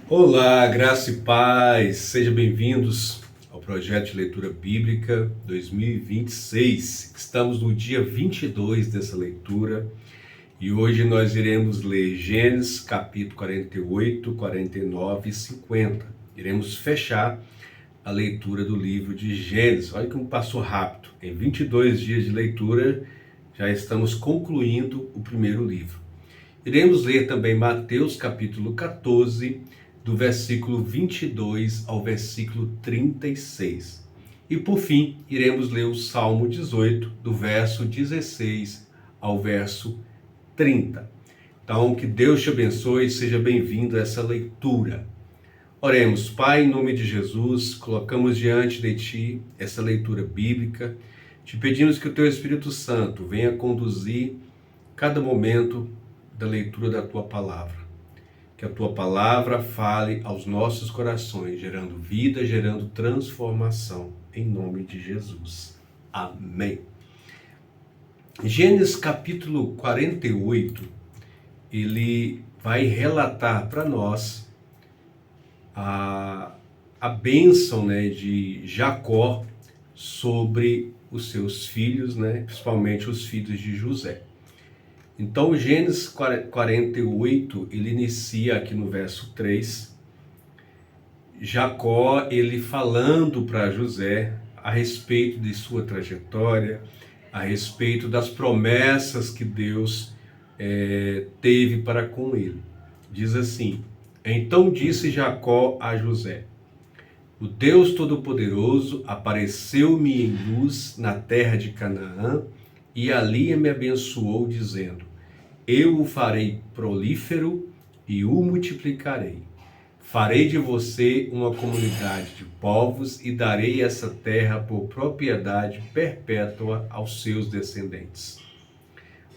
Olá, graça e paz, sejam bem-vindos ao projeto de leitura bíblica 2026. Estamos no dia 22 dessa leitura e hoje nós iremos ler Gênesis capítulo 48, 49 e 50. Iremos fechar a leitura do livro de Gênesis. Olha como passou rápido. Em 22 dias de leitura já estamos concluindo o primeiro livro. Iremos ler também Mateus capítulo 14, do versículo 22 ao versículo 36. E por fim, iremos ler o Salmo 18, do verso 16 ao verso 30. Então, que Deus te abençoe e seja bem-vindo a essa leitura. Oremos. Pai, em nome de Jesus, colocamos diante de Ti essa leitura bíblica. Te pedimos que o Teu Espírito Santo venha conduzir cada momento da leitura da Tua Palavra. Que a Tua Palavra fale aos nossos corações, gerando vida, gerando transformação, em nome de Jesus. Amém. Gênesis capítulo 48, ele vai relatar para nós a bênção, de Jacó sobre os seus filhos, principalmente os filhos de José. Então, o Gênesis 48, ele inicia aqui no verso 3, Jacó, ele falando para José a respeito de sua trajetória, a respeito das promessas que Deus teve para com ele. Diz assim: então disse Jacó a José: o Deus Todo-Poderoso apareceu-me em luz na terra de Canaã, e ali me abençoou, dizendo: eu o farei prolífero e o multiplicarei. Farei de você uma comunidade de povos e darei essa terra por propriedade perpétua aos seus descendentes.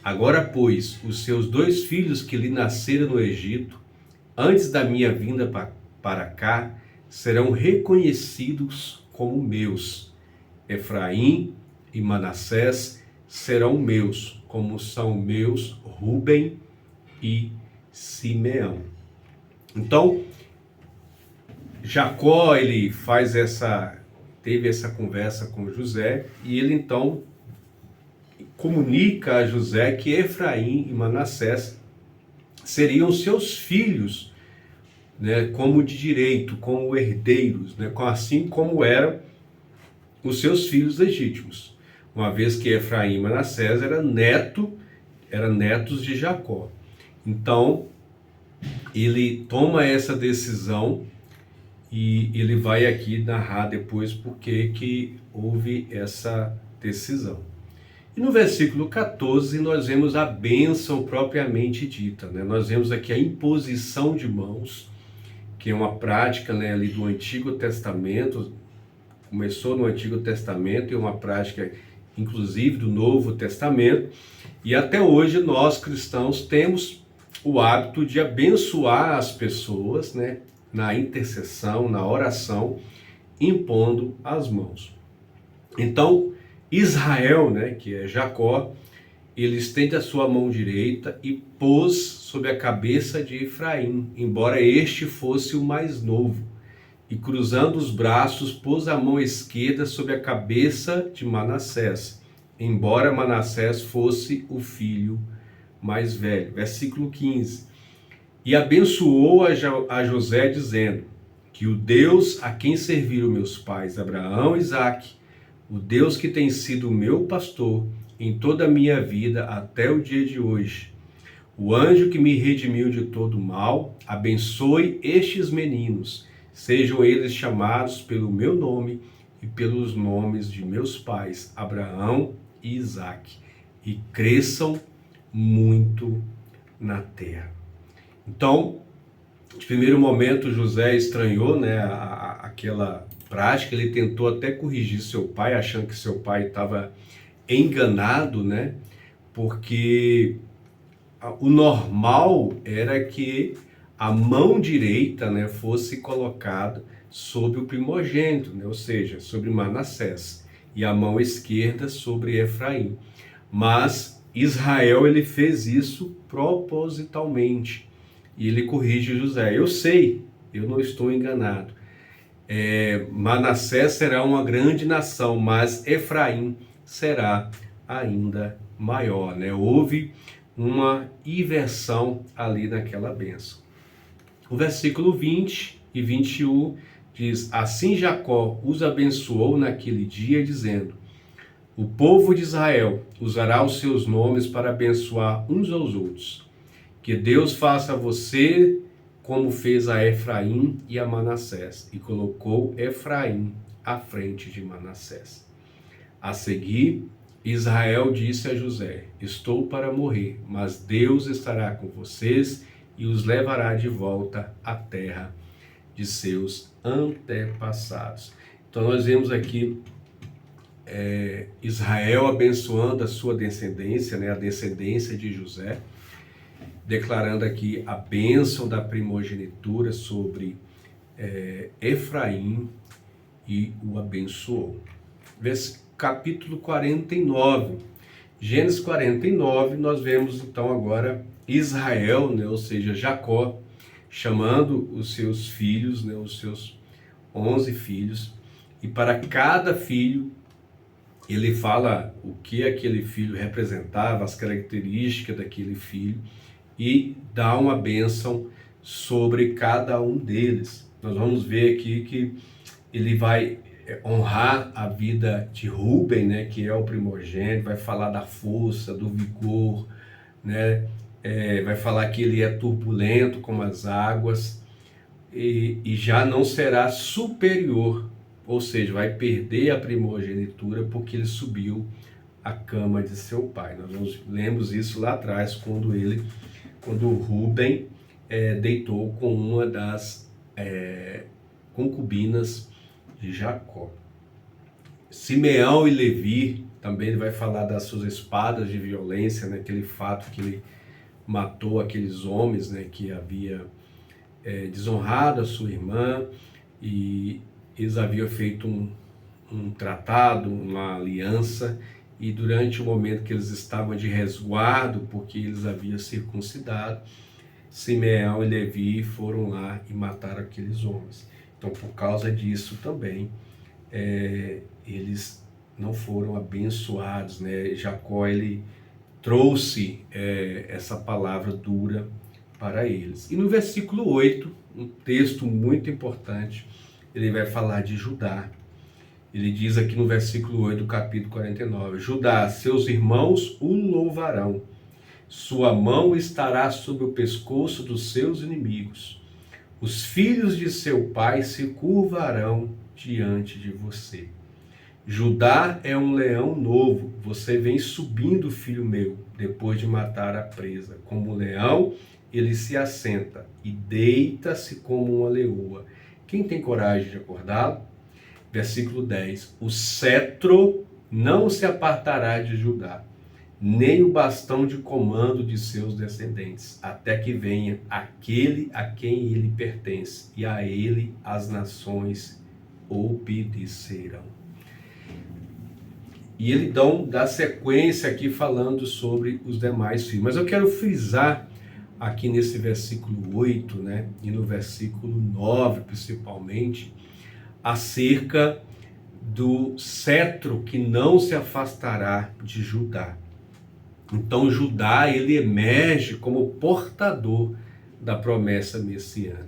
Agora, pois, os seus 2 filhos que lhe nasceram no Egito, antes da minha vinda para cá, serão reconhecidos como meus. Efraim e Manassés serão meus, como são meus Rúben e Simeão. Então, Jacó, ele teve essa conversa com José, e ele então comunica a José que Efraim e Manassés seriam seus filhos, como de direito, como herdeiros, assim como eram os seus filhos legítimos, uma vez que Efraim e Manassés eram netos de Jacó. Então, ele toma essa decisão e ele vai aqui narrar depois por que houve essa decisão. E no versículo 14 nós vemos a bênção propriamente dita, Nós vemos aqui a imposição de mãos, que é uma prática, ali do Antigo Testamento. Começou no Antigo Testamento e uma prática inclusive do Novo Testamento, e até hoje nós cristãos temos o hábito de abençoar as pessoas, na intercessão, na oração, impondo as mãos. Então, Israel, que é Jacó, ele estende a sua mão direita e pôs sobre a cabeça de Efraim, embora este fosse o mais novo, e cruzando os braços, pôs a mão esquerda sobre a cabeça de Manassés, embora Manassés fosse o filho mais velho. Versículo 15. E abençoou a José, dizendo: que o Deus a quem serviram meus pais Abraão e Isaque, o Deus que tem sido o meu pastor em toda a minha vida até o dia de hoje, o anjo que me redimiu de todo mal, abençoe estes meninos, sejam eles chamados pelo meu nome e pelos nomes de meus pais, Abraão e Isaque, e cresçam muito na terra. Então, de primeiro momento, José estranhou, aquela prática. Ele tentou até corrigir seu pai, achando que seu pai estava enganado, porque o normal era que a mão direita, fosse colocada sobre o primogênito, ou seja, sobre Manassés, e a mão esquerda sobre Efraim. Mas Israel, ele fez isso propositalmente, e ele corrige José: eu sei eu não estou enganado. Manassés será uma grande nação, mas Efraim será ainda maior, né? Houve uma inversão ali naquela bênção. O versículo 20 e 21 diz: Assim Jacó os abençoou naquele dia, dizendo: O povo de Israel usará os seus nomes para abençoar uns aos outros. Que Deus faça a você como fez a Efraim e a Manassés, e colocou Efraim à frente de Manassés. A seguir, Israel disse a José: Estou para morrer, mas Deus estará com vocês e os levará de volta à terra de seus antepassados. Então nós vemos aqui Israel abençoando a sua descendência, né, a descendência de José, declarando aqui a bênção da primogenitura sobre Efraim e o abençoou. Capítulo 49. Gênesis 49, nós vemos então agora Israel, né, ou seja, Jacó, chamando os seus filhos, né, os seus 11 filhos, e para cada filho ele fala o que aquele filho representava, as características daquele filho, e dá uma bênção sobre cada um deles. Nós vamos ver aqui que ele vai honrar a vida de Rúben, né, que é o primogênito, vai falar da força, do vigor, né, vai falar que ele é turbulento como as águas, e já não será superior, ou seja, vai perder a primogenitura porque ele subiu a cama de seu pai. Nós lemos isso lá atrás, quando Rúben deitou com uma das concubinas de Jacó. Simeão e Levi, também ele vai falar das suas espadas de violência, né, aquele fato que ele matou aqueles homens, né, que havia desonrado a sua irmã, e eles haviam feito um tratado, uma aliança, e durante o momento que eles estavam de resguardo, porque eles haviam circuncidado, Simeão e Levi foram lá e mataram aqueles homens. Então, por causa disso também, eles não foram abençoados, né? Jacó, ele trouxe essa palavra dura para eles. E no versículo 8, um texto muito importante, ele vai falar de Judá. Ele diz aqui no versículo 8 do capítulo 49, Judá, seus irmãos o louvarão, sua mão estará sobre o pescoço dos seus inimigos. Os filhos de seu pai se curvarão diante de você. Judá é um leão novo, você vem subindo, filho meu, depois de matar a presa. Como um leão, ele se assenta e deita-se como uma leoa. Quem tem coragem de acordá-lo? Versículo 10. O cetro não se apartará de Judá, nem o bastão de comando de seus descendentes, até que venha aquele a quem ele pertence, e a ele as nações obedecerão. E ele dá sequência aqui falando sobre os demais filhos. Mas eu quero frisar aqui nesse versículo 8, né, e no versículo 9 principalmente, acerca do cetro que não se afastará de Judá. Então Judá, ele emerge como portador da promessa messiânica.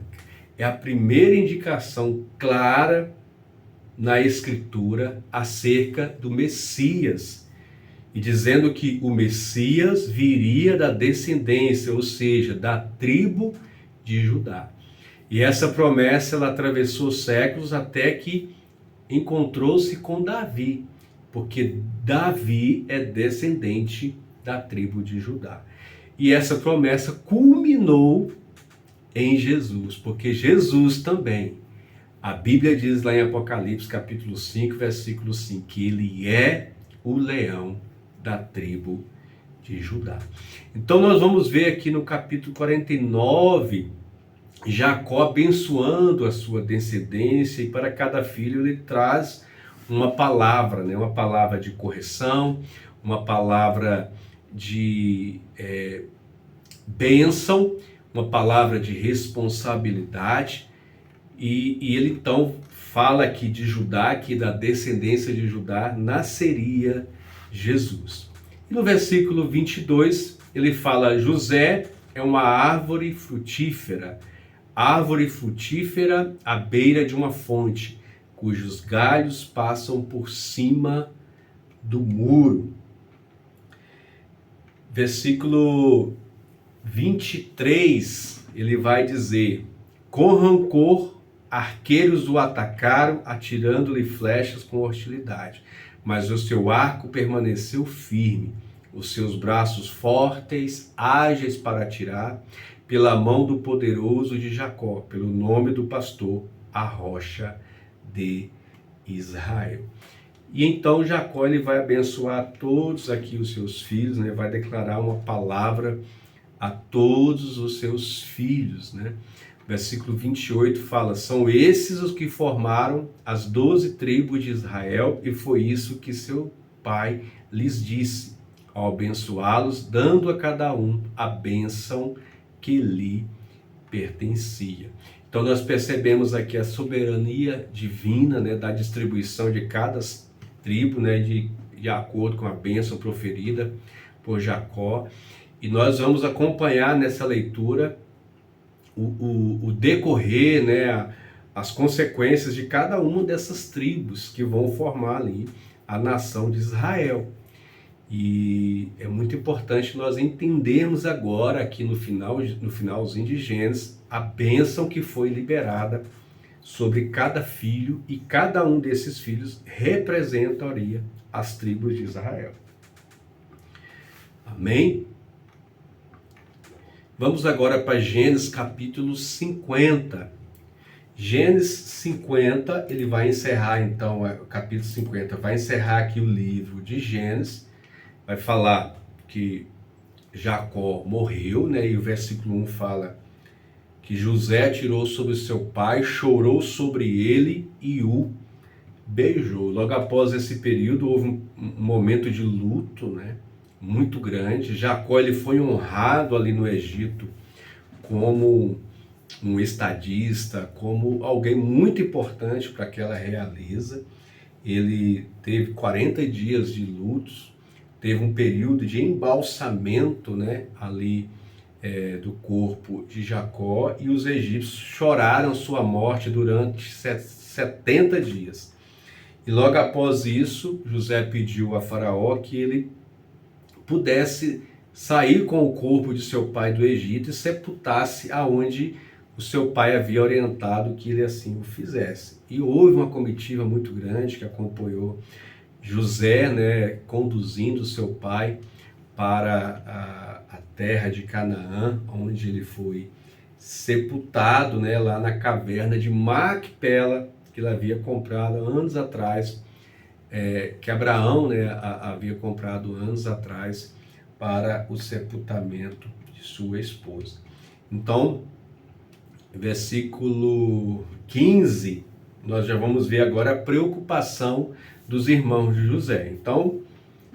É a primeira indicação clara na Escritura acerca do Messias, e dizendo que o Messias viria da descendência, ou seja, da tribo de Judá. E essa promessa, ela atravessou séculos até que encontrou-se com Davi, porque Davi é descendente da tribo de Judá. E essa promessa culminou em Jesus, porque Jesus também, a Bíblia diz lá em Apocalipse capítulo 5, versículo 5, que ele é o leão da tribo de Judá. Então nós vamos ver aqui no capítulo 49, Jacó abençoando a sua descendência, e para cada filho ele traz uma palavra, né? Uma palavra de correção, uma palavra de bênção, uma palavra de responsabilidade, E ele então fala aqui de Judá, que da descendência de Judá nasceria Jesus. E no versículo 22, ele fala: José é uma árvore frutífera à beira de uma fonte, cujos galhos passam por cima do muro. Versículo 23, ele vai dizer: com rancor, arqueiros o atacaram, atirando-lhe flechas com hostilidade. Mas o seu arco permaneceu firme, os seus braços fortes, ágeis para atirar, pela mão do poderoso de Jacó, pelo nome do pastor, a rocha de Israel. E então Jacó ele vai abençoar todos aqui os seus filhos, né? Vai declarar uma palavra a todos os seus filhos, né? Versículo 28 fala: são esses os que formaram as 12 tribos de Israel, e foi isso que seu pai lhes disse, ao abençoá-los, dando a cada um a bênção que lhe pertencia. Então nós percebemos aqui a soberania divina, né, da distribuição de cada tribo, né, de acordo com a bênção proferida por Jacó. E nós vamos acompanhar nessa leitura o decorrer, né, as consequências de cada uma dessas tribos que vão formar ali a nação de Israel. E é muito importante nós entendermos agora, aqui no finalzinho de Gênesis, a bênção que foi liberada sobre cada filho, e cada um desses filhos representaria as tribos de Israel. Amém? Vamos agora para Gênesis capítulo 50. Gênesis 50, ele vai encerrar então, o capítulo 50, vai encerrar aqui o livro de Gênesis, vai falar que Jacó morreu, né? E o versículo 1 fala que José atirou sobre seu pai, chorou sobre ele e o beijou. Logo após esse período, houve um momento de luto, né, muito grande. Jacó ele foi honrado ali no Egito como um estadista, como alguém muito importante para aquela realeza. Ele teve 40 dias de lutos, teve um período de embalsamento, né, ali do corpo de Jacó, e os egípcios choraram sua morte durante 70 dias. E logo após isso, José pediu a Faraó que ele pudesse sair com o corpo de seu pai do Egito e sepultasse aonde o seu pai havia orientado que ele assim o fizesse. E houve uma comitiva muito grande que acompanhou José, né, conduzindo seu pai para a terra de Canaã, onde ele foi sepultado, né, lá na caverna de Macpela, que ele havia comprado anos atrás, que Abraão, né, havia comprado anos atrás para o sepultamento de sua esposa. Então, versículo 15, nós já vamos ver agora a preocupação dos irmãos de José. Então,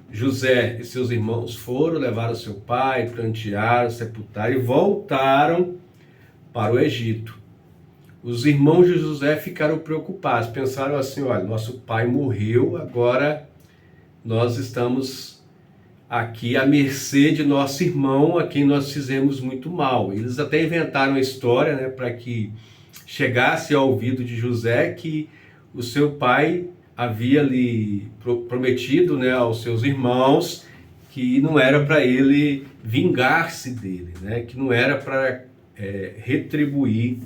José e seus irmãos foram, levaram seu pai, prantearam, sepultaram e voltaram para o Egito. Os irmãos de José ficaram preocupados, pensaram assim: olha, nosso pai morreu, agora nós estamos aqui à mercê de nosso irmão, a quem nós fizemos muito mal. Eles até inventaram a história, né, para que chegasse ao ouvido de José que o seu pai havia lhe prometido, né, aos seus irmãos que não era para ele vingar-se dele, né, que não era para retribuir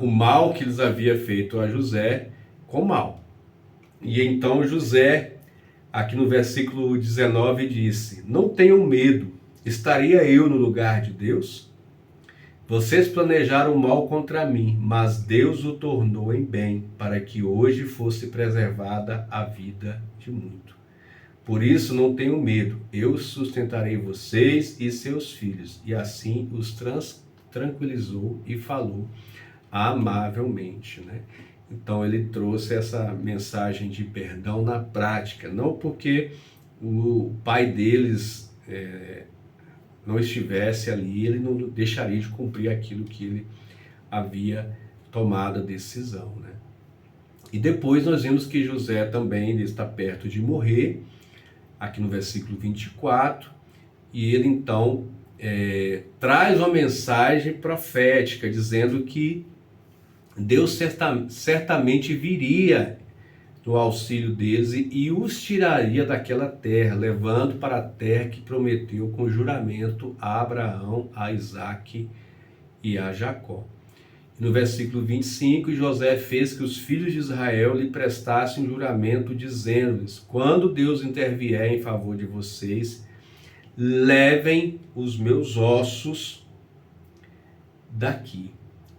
o mal que eles havia feito a José com mal. E então José, aqui no versículo 19, disse: não tenham medo, estaria eu no lugar de Deus? Vocês planejaram mal contra mim, mas Deus o tornou em bem, para que hoje fosse preservada a vida de muito. Por isso não tenham medo, eu sustentarei vocês e seus filhos. E assim os tranquilizou e falou amavelmente, né? Então ele trouxe essa mensagem de perdão na prática, não porque o pai deles não estivesse ali, ele não deixaria de cumprir aquilo que ele havia tomada a decisão, né? E depois nós vimos que José também está perto de morrer, aqui no versículo 24, e ele então traz uma mensagem profética, dizendo que Deus certamente viria no auxílio deles e os tiraria daquela terra, levando para a terra que prometeu com juramento a Abraão, a Isaque e a Jacó. No versículo 25, José fez que os filhos de Israel lhe prestassem um juramento, dizendo-lhes: quando Deus intervier em favor de vocês, levem os meus ossos daqui.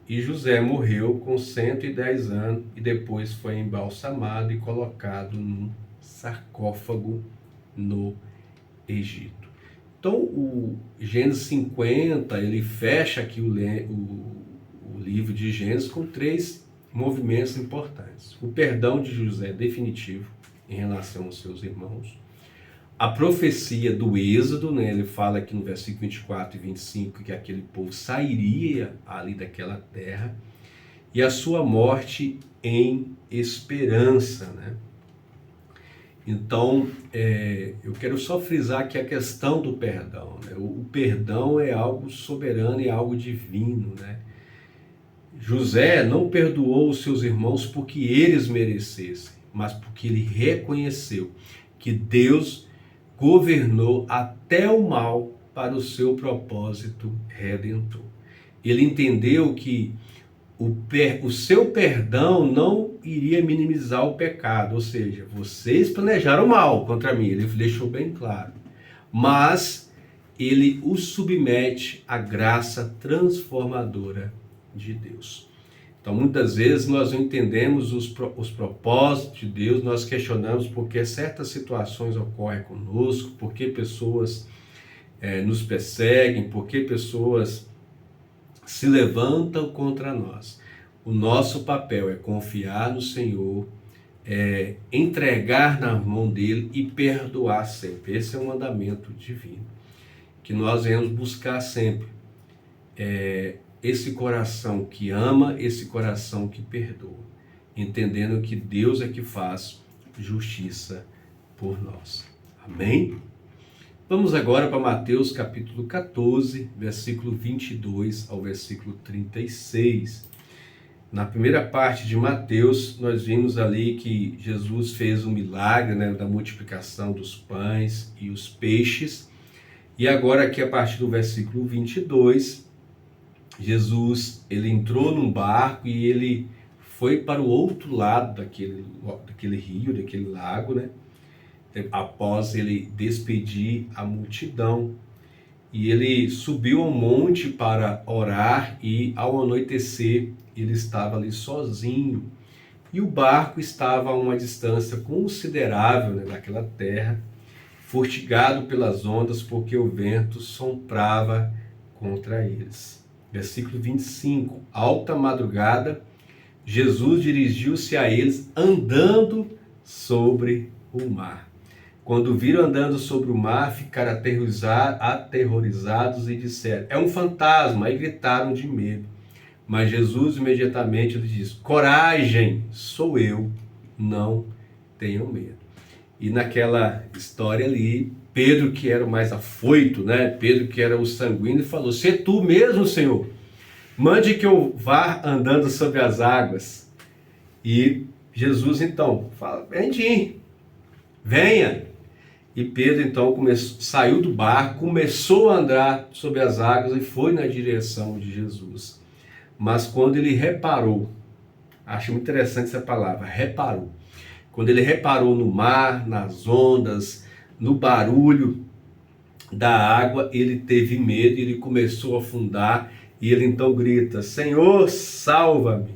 E José morreu com 110 anos e depois foi embalsamado e colocado num sarcófago no Egito. Então, o Gênesis 50, ele fecha aqui o livro de Gênesis com 3 movimentos importantes. O perdão de José definitivo em relação aos seus irmãos. A profecia do Êxodo, né? Ele fala aqui no versículo 24 e 25 que aquele povo sairia ali daquela terra. E a sua morte em esperança, né? Então, eu quero só frisar aqui a questão do perdão, né? O perdão é algo soberano e algo divino, né? José não perdoou os seus irmãos porque eles merecessem, mas porque ele reconheceu que Deus governou até o mal para o seu propósito redentor. Ele entendeu que o seu perdão não iria minimizar o pecado, ou seja, vocês planejaram mal contra mim, ele deixou bem claro, mas ele os submete à graça transformadora de Deus. Então, muitas vezes nós não entendemos os propósitos de Deus, nós questionamos por que certas situações ocorrem conosco, por que pessoas nos perseguem, por que pessoas se levantam contra nós. O nosso papel é confiar no Senhor, entregar na mão dele e perdoar sempre. Esse é um mandamento divino, que nós devemos buscar sempre. Esse coração que ama, esse coração que perdoa, entendendo que Deus é que faz justiça por nós. Amém? Vamos agora para Mateus capítulo 14, versículo 22 ao versículo 36. Na primeira parte de Mateus, nós vimos ali que Jesus fez um milagre, né, da multiplicação dos pães e os peixes. E agora aqui a partir do versículo 22, Jesus, ele entrou num barco e ele foi para o outro lado daquele rio, daquele lago, né? Após ele despedir a multidão. E ele subiu ao monte para orar e ao anoitecer ele estava ali sozinho. E o barco estava a uma distância considerável, né, daquela terra, fustigado pelas ondas porque o vento soprava contra eles. Versículo 25, alta madrugada, Jesus dirigiu-se a eles andando sobre o mar. Quando viram andando sobre o mar, ficaram aterrorizados e disseram: é um fantasma, e gritaram de medo. Mas Jesus imediatamente lhes disse: coragem, sou eu, não tenham medo. E naquela história ali, Pedro, que era o mais afoito, né? Pedro, que era o sanguíneo, falou: se é tu mesmo, Senhor, mande que eu vá andando sobre as águas. E Jesus então fala: venha. E Pedro então saiu do barco, começou a andar sobre as águas e foi na direção de Jesus. Mas quando ele reparou, acho muito interessante essa palavra, reparou. Quando ele reparou no mar, nas ondas, no barulho da água, ele teve medo, ele começou a afundar e ele então grita: Senhor, salva-me!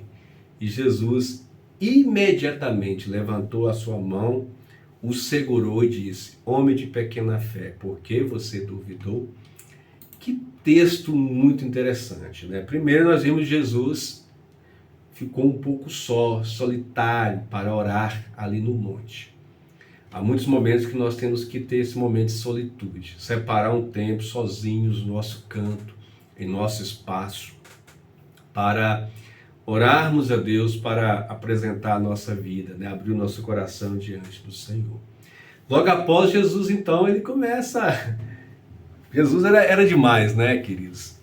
E Jesus imediatamente levantou a sua mão, o segurou e disse: homem de pequena fé, por que você duvidou? Que texto muito interessante, né? Primeiro nós vimos Jesus ficou um pouco solitário para orar ali no monte. Há muitos momentos que nós temos que ter esse momento de solitude, separar um tempo sozinhos no nosso canto, em nosso espaço, para orarmos a Deus para apresentar a nossa vida, né? Abrir o nosso coração diante do Senhor. Logo após Jesus, então, ele começa... Jesus era demais, né, queridos?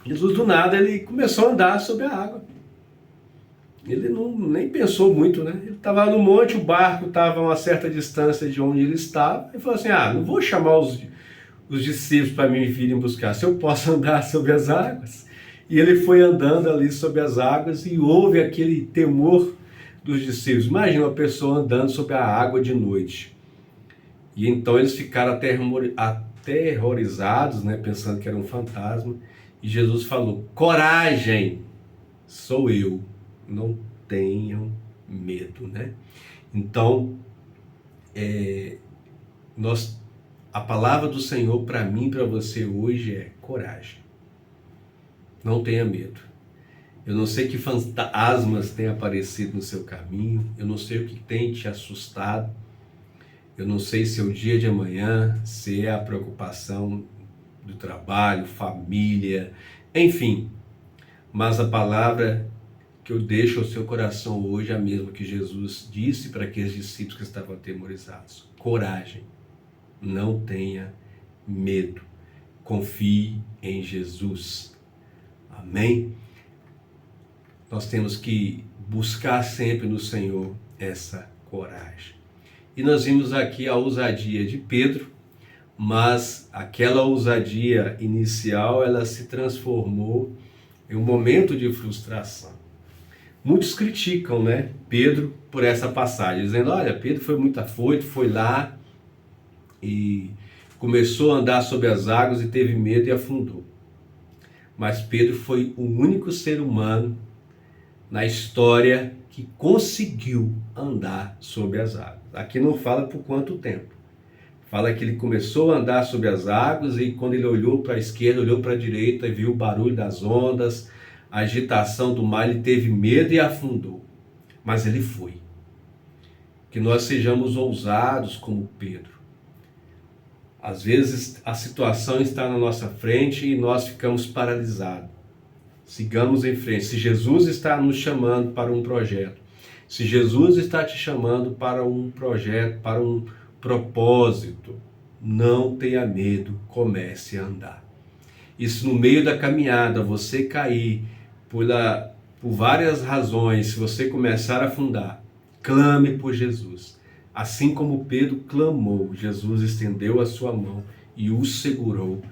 Jesus, do nada, ele começou a andar sobre a água. Ele nem pensou muito, né? Ele estava no monte, o barco estava a uma certa distância de onde ele estava. Ele falou assim, não vou chamar os discípulos para me virem buscar, se eu posso andar sobre as águas. E ele foi andando ali sobre as águas e houve aquele temor dos discípulos. Imagina uma pessoa andando sobre a água de noite. E então eles ficaram aterrorizados, né, pensando que era um fantasma. E Jesus falou, coragem, sou eu, não tenham medo, né? Então, a palavra do Senhor para mim e para você hoje é coragem. Não tenha medo. Eu não sei que fantasmas têm aparecido no seu caminho, eu não sei o que tem te assustado, eu não sei se é o dia de amanhã, se é a preocupação do trabalho, família, enfim. Mas a palavra que eu deixo ao seu coração hoje é a mesma que Jesus disse para aqueles discípulos que estavam atemorizados. Coragem, não tenha medo, confie em Jesus. Amém? Nós temos que buscar sempre no Senhor essa coragem. E nós vimos aqui a ousadia de Pedro, mas aquela ousadia inicial, ela se transformou em um momento de frustração. Muitos criticam, né, Pedro por essa passagem, dizendo, olha, Pedro foi muito afoito, foi lá e começou a andar sobre as águas e teve medo e afundou. Mas Pedro foi o único ser humano na história que conseguiu andar sobre as águas. Aqui não fala por quanto tempo. Fala que ele começou a andar sobre as águas e quando ele olhou para a esquerda, olhou para a direita e viu o barulho das ondas, a agitação do mar, ele teve medo e afundou. Mas ele foi. Que nós sejamos ousados como Pedro. Às vezes a situação está na nossa frente e nós ficamos paralisados. Sigamos em frente. Se Jesus está nos chamando para um projeto, se Jesus está te chamando para um projeto, para um propósito, não tenha medo, comece a andar. E se no meio da caminhada você cair por várias razões, se você começar a afundar, clame por Jesus. Assim como Pedro clamou, Jesus estendeu a sua mão e o segurou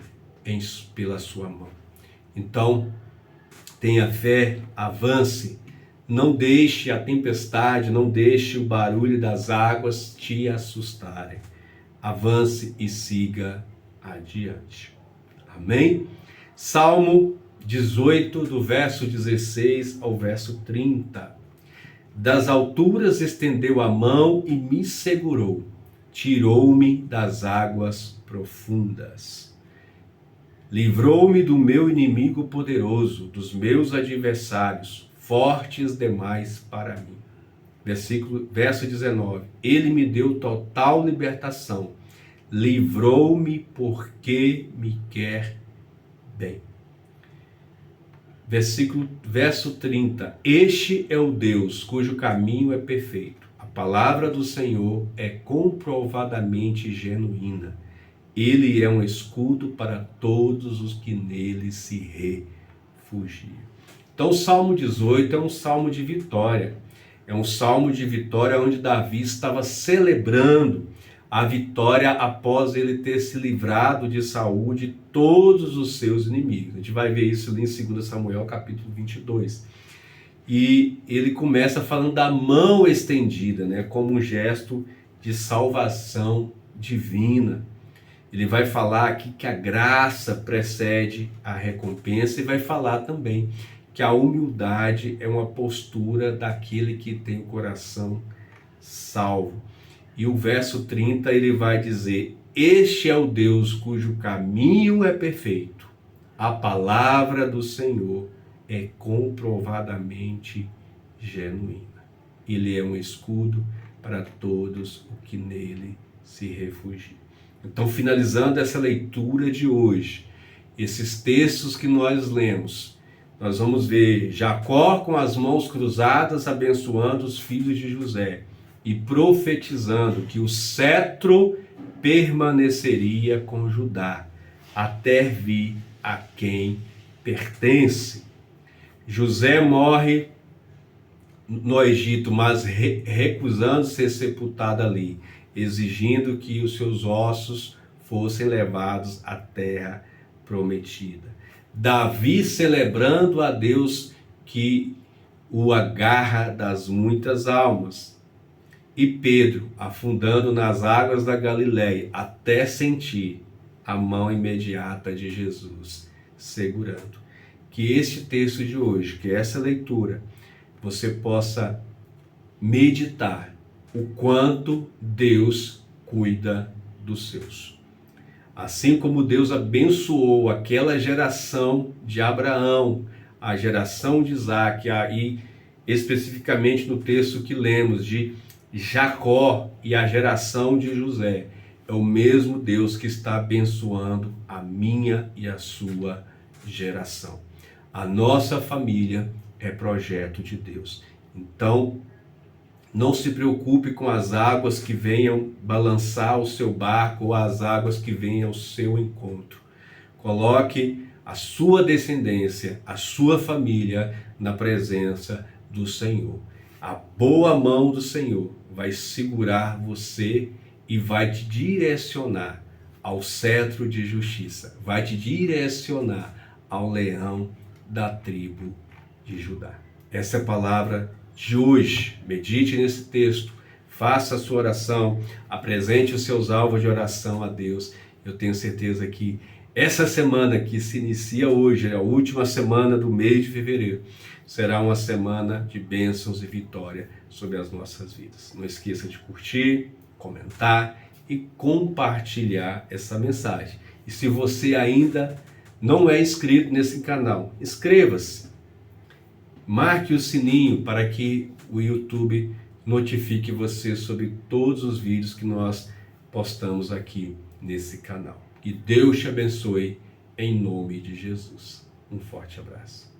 pela sua mão. Então, tenha fé, avance, não deixe a tempestade, não deixe o barulho das águas te assustarem. Avance e siga adiante. Amém? Salmo 18, do verso 16 ao verso 30. Das alturas estendeu a mão e me segurou, tirou-me das águas profundas. Livrou-me do meu inimigo poderoso, dos meus adversários, fortes demais para mim. Verso 19. Ele me deu total libertação, livrou-me porque me quer bem. Verso 30. Este é o Deus cujo caminho é perfeito. A palavra do Senhor é comprovadamente genuína. Ele é um escudo para todos os que nele se refugiam. Então o Salmo 18 é um salmo de vitória. É um salmo de vitória onde Davi estava celebrando a vitória após ele ter se livrado de Saul, de todos os seus inimigos. A gente vai ver isso ali em 2 Samuel capítulo 22. E ele começa falando da mão estendida, né, como um gesto de salvação divina. Ele vai falar aqui que a graça precede a recompensa e vai falar também que a humildade é uma postura daquele que tem o coração salvo. E o verso 30 ele vai dizer, este é o Deus cujo caminho é perfeito. A palavra do Senhor é comprovadamente genuína. Ele é um escudo para todos os que nele se refugiam. Então, finalizando essa leitura de hoje, esses textos que nós lemos, nós vamos ver Jacó com as mãos cruzadas abençoando os filhos de José e profetizando que o cetro permaneceria com Judá até vir a quem pertence. José morre no Egito, mas recusando ser sepultado ali, exigindo que os seus ossos fossem levados à terra prometida. Davi celebrando a Deus que o agarra das muitas almas. E Pedro afundando nas águas da Galileia até sentir a mão imediata de Jesus segurando. Que este texto de hoje, que essa leitura, você possa meditar o quanto Deus cuida dos seus. Assim como Deus abençoou aquela geração de Abraão, a geração de Isaac, e especificamente no texto que lemos de Jacó e a geração de José, é o mesmo Deus que está abençoando a minha e a sua geração. A nossa família é projeto de Deus. Então, não se preocupe com as águas que venham balançar o seu barco ou as águas que venham ao seu encontro. Coloque a sua descendência, a sua família na presença do Senhor. A boa mão do Senhor vai segurar você e vai te direcionar ao cetro de justiça. Vai te direcionar ao leão da tribo de Judá. Essa é a palavra de hoje. Medite nesse texto, faça a sua oração, apresente os seus alvos de oração a Deus. Eu tenho certeza que essa semana que se inicia hoje, a última semana do mês de fevereiro, será uma semana de bênçãos e vitória sobre as nossas vidas. Não esqueça de curtir, comentar e compartilhar essa mensagem. E se você ainda não é inscrito nesse canal, inscreva-se. Marque o sininho para que o YouTube notifique você sobre todos os vídeos que nós postamos aqui nesse canal. Que Deus te abençoe em nome de Jesus. Um forte abraço.